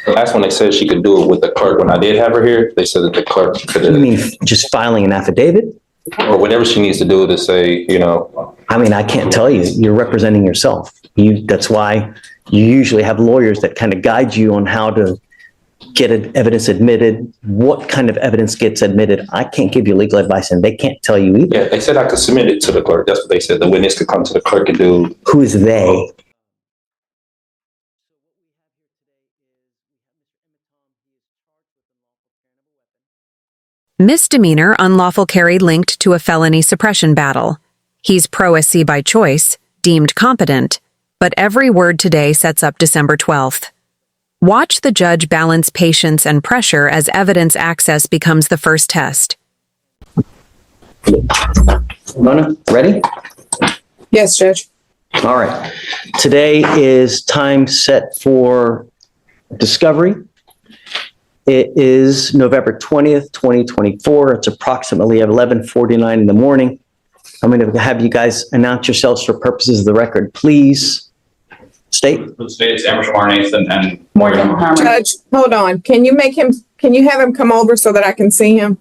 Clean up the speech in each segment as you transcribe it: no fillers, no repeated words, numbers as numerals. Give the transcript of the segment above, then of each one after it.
The last one, they said she could do it with the clerk. When I did have her here, they said that the clerk could. You mean just filing an affidavit? Or whatever she needs to do to say, you know. I mean, I can't tell you. You're representing yourself. That's why you usually have lawyers that kind of guide you on how to get evidence admitted, what kind of evidence gets admitted. I can't give you legal advice, and they can't tell you either. Yeah, they said I could submit it to the clerk. That's what they said. The witness could come to the clerk and do. Who is they? Misdemeanor unlawful carry linked to a felony suppression battle. He's pro-SC by choice, deemed competent, but every word today sets up December 12th. Watch the judge balance patience and pressure as evidence access becomes the first test. Mona, ready? Yes, Judge. All right. Today is time set for discovery. It is November 20th, 2024. It's approximately 11:49 in the morning. I'm going to have you guys announce yourselves for purposes of the record. Please state. For the state, it's Emerson Nathan and Morgan Harmer. Judge, hold on. Can you have him come over so that I can see him?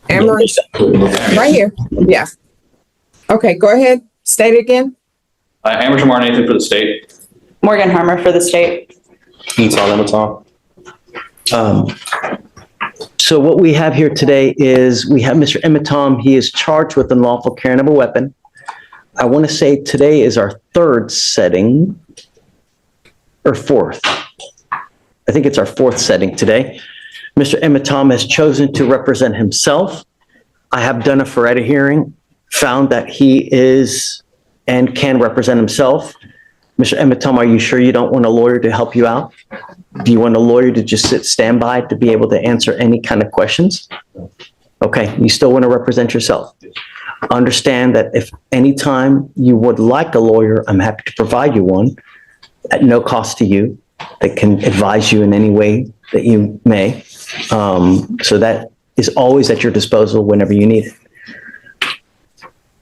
Emerson, right here. Yeah. Okay, go ahead. State it again. Emerson Nathan for the state. Morgan Harmer for the state. So what we have here today is we have Mr. Emitom. He is charged with unlawful carrying of a weapon. I want to say today is our third setting, or fourth. I think it's our fourth setting today. Mr. Emitom has chosen to represent himself. I have done a Feretta hearing, found that he is and can represent himself. Mr. Emitom, are you sure you don't want a lawyer to help you out? Do you want a lawyer to just stand by to be able to answer any kind of questions? Okay, you still want to represent yourself. Understand that if any time you would like a lawyer, I'm happy to provide you one at no cost to you that can advise you in any way that you may. So that is always at your disposal whenever you need it.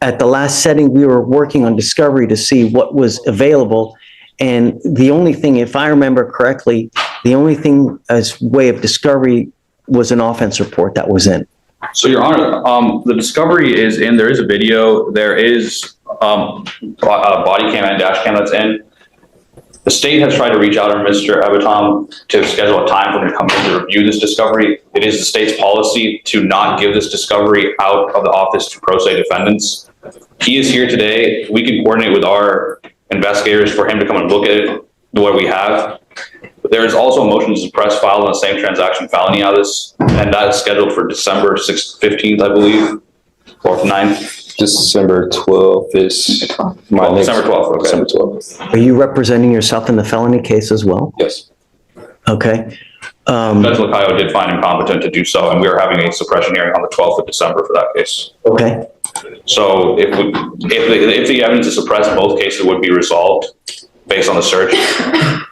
At the last setting, we were working on discovery to see what was available. And the only thing, if I remember correctly, the only thing as way of discovery was an offense report that was in. So, Your Honor, the discovery is in. There is a video. There is body cam and dash cam that's in. The state has tried to reach out to Mr. Emitom to schedule a time for him to come in to review this discovery. It is the state's policy to not give this discovery out of the office to pro se defendants. He is here today. We can coordinate with our investigators for him to come and look at it, what we have. But there is also a motion to suppress filed on the same transaction felony on this, and that is scheduled for December 15th, I believe, or 9th. December 12th is December 12th. Okay. December 12th. Are you representing yourself in the felony case as well? Yes. Okay. Judge Lacayo did find him competent to do so, and we are having a suppression hearing on the 12th of December for that case. Okay. So if the evidence is suppressed, both cases would be resolved based on the search,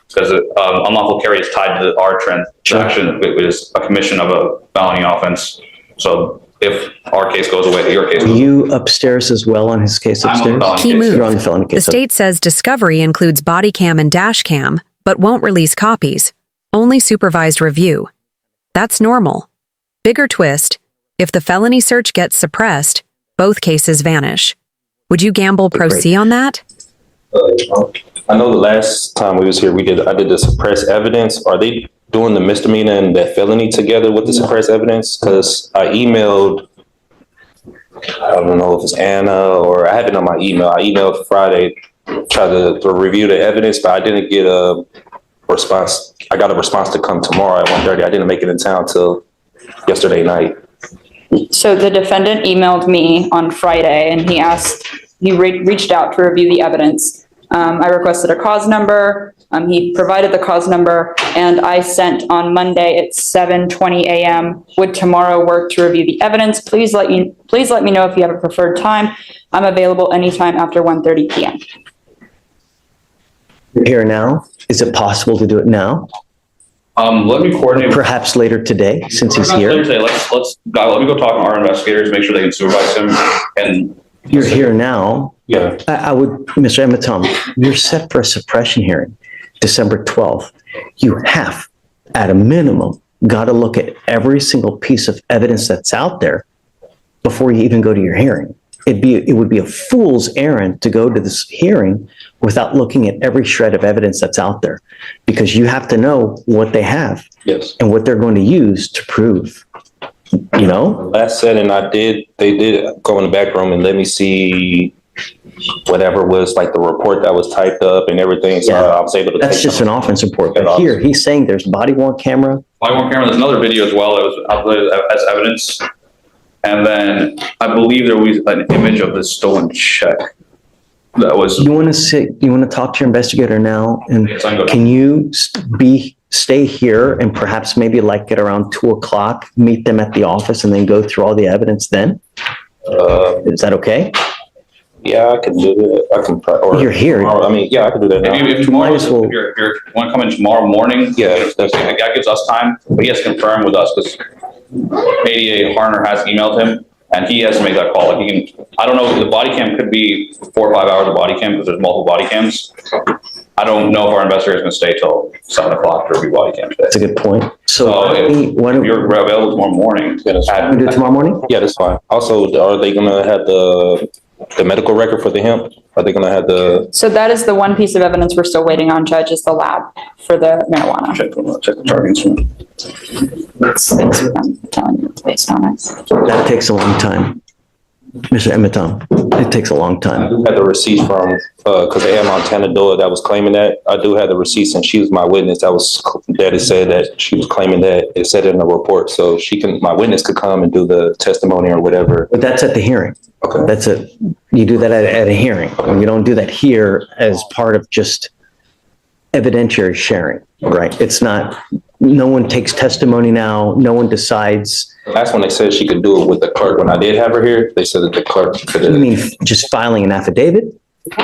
because unlawful carry is tied to our transaction. It is a commission of a felony offense. So if our case goes away, your case goes away. Are you upstairs as well on his case upstairs? Key move. You're on the felony case. The state says discovery includes body cam and dash cam, but won't release copies. Only supervised review. That's normal. Bigger twist, if the felony search gets suppressed, both cases vanish. Would you gamble pro se on that? I know the last time we was here, I did the suppressed evidence. Are they doing the misdemeanor and the felony together with the suppressed evidence? Because I emailed, I don't know if it's Anna or I have it on my email. I emailed Friday, tried to review the evidence, but I didn't get a response. I got a response to come tomorrow at 1:30. I didn't make it in town till yesterday night. So the defendant emailed me on Friday and he reached out to review the evidence. I requested a cause number. He provided the cause number, and I sent on Monday at 7:20 a.m. Would tomorrow work to review the evidence? Please let me know if you have a preferred time. I'm available anytime after 1:30 p.m. You're here now. Is it possible to do it now? Let me coordinate. Perhaps later today, since he's here. Let me go talk to our investigators, make sure they can supervise him. And You're here now. Yeah. I would, Mr. Emitom, you're set for a suppression hearing. December 12th, you have, at a minimum, got to look at every single piece of evidence that's out there before you even go to your hearing. It would be a fool's errand to go to this hearing without looking at every shred of evidence that's out there, because you have to know what they have Yes. and what they're going to use to prove, you know? Last setting they did go in the back room and let me see whatever was like the report that was typed up and everything. So Yeah. I was able to. That's take just some- an offense report. But here, he's saying there's body worn camera. Body-worn camera, there's another video as well that was uploaded as evidence. And then I believe there was an image of the stolen check that was. You want to talk to your investigator now? And Yes, I'm good. can you stay here and perhaps maybe like at around 2:00, meet them at the office and then go through all the evidence then? Is that okay? Yeah, I can do that. I can. You're here. I mean, yeah, I can do that now. If tomorrow, Might as well- if you're want to come in tomorrow morning, Yeah, that's- that gives us time. But he has to confirm with us because ADA Harner has emailed him and he has to make that call. Like he can, I don't know, the body cam could be 4 or 5 hours of body cam because there's multiple body cams. I don't know if our investigator is going to stay till 7 o'clock to review body cam today. That's a good point. So So why don't if we you're available tomorrow morning, do it tomorrow morning? Yeah, that's fine. Also, are they gonna have the medical record for the hemp? Are they gonna have the? So that is the one piece of evidence we're still waiting on, Judge, is the lab for the marijuana. check the charging instrument. It's I'm telling you, it's based on it. That takes a long time. Mr. Emitom, it takes a long I time. do have the receipts from, because they had Montana Doyle that was claiming that. I do have the receipts and she was my witness. Daddy said that she was claiming that. It said it in the report. So my witness could come and do the testimony or whatever. But that's at the hearing. Okay. That's you do that at a hearing. You don't do that here as part of just evidentiary sharing, right? It's not, no one takes testimony now. No one decides. Last one, they said she could do it with the clerk. When I did have her here, they said that the clerk could, You mean just filing an affidavit?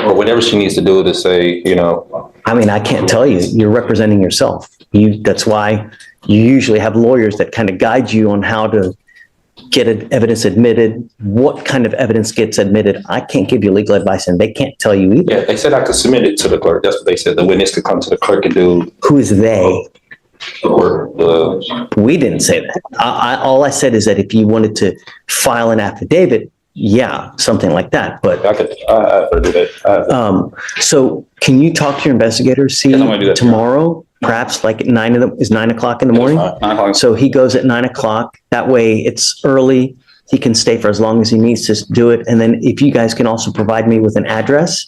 or whatever she needs to do to say, you know. I mean, I can't tell you. You're representing yourself. That's why you usually have lawyers that kind of guide you on how to get evidence admitted, what kind of evidence gets admitted. I can't give you legal advice and they can't tell you either. Yeah, they said I could submit it to the clerk. That's what they said. The witness could come to the clerk and do Who is they? the work. We didn't say that. All I said is that if you wanted to file an affidavit, yeah, something like that. But I could do that. so can you talk to your investigator, see Yes, I'm gonna do that tomorrow, perhaps like at 9 o'clock in the morning? 9 o'clock. So he goes at 9 o'clock. That way it's early. He can stay for as long as he needs to do it. And then if you guys can also provide me with an address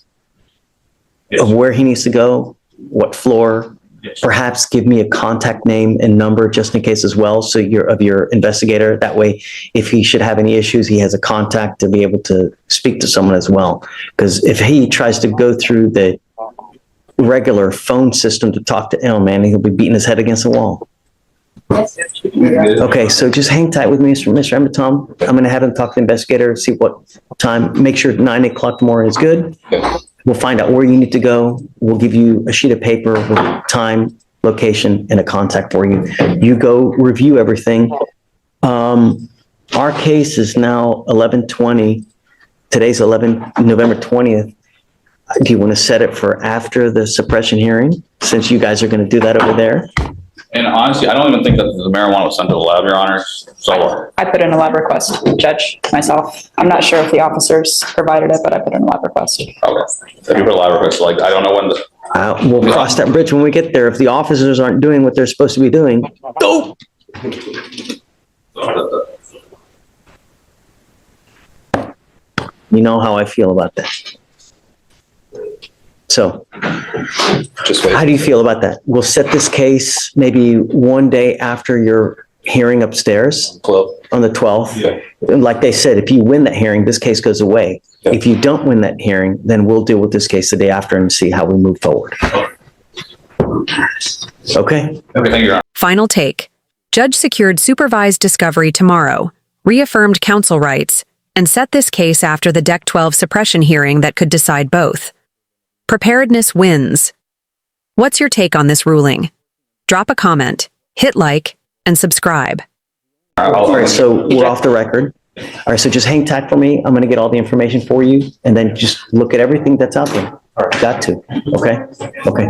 Yes. of where he needs to go, what floor, Yes. perhaps give me a contact name and number just in case as well. So of your investigator. That way, if he should have any issues, he has a contact to be able to speak to someone as well. Because if he tries to go through the regular phone system to talk to man, he'll be beating his head against the wall. Okay, so just hang tight with me, Mr. Emitom. I'm going to have him talk to the investigator, see what time, make sure 9 o'clock tomorrow is good. We'll find out where you need to go. We'll give you a sheet of paper with time, location, and a contact for you. You go review everything. Our case is now 11/20. Today's November 20th. Do you want to set it for after the suppression hearing, since you guys are going to do that over there? And honestly, I don't even think that the marijuana was sent to the lab, Your Honors. So I put in a lab request, Judge, myself. I'm not sure if the officers provided it, but I put in a lab request. okay. If you put a lab request, like I don't know when the We'll cross that bridge when we get there. If the officers aren't doing what they're supposed to be doing, go! You know how I feel about that. So Just wait. how do you feel about that? We'll set this case maybe one day after your hearing upstairs Club. on the 12th. Yeah. And like they said, if you win that hearing, this case goes away. Yeah. If you don't win that hearing, then we'll deal with this case the day after and see how we move forward. Okay? everything, Your Honor. Final take. Judge secured supervised discovery tomorrow, reaffirmed counsel rights, and set this case after the Deck 12 suppression hearing that could decide both. Preparedness wins. What's your take on this ruling? Drop a comment, hit like, and subscribe. All right, so we're off the record. All right, so just hang tight for me. I'm going to get all the information for you and then just look at everything that's out there. Got to. Okay? Okay.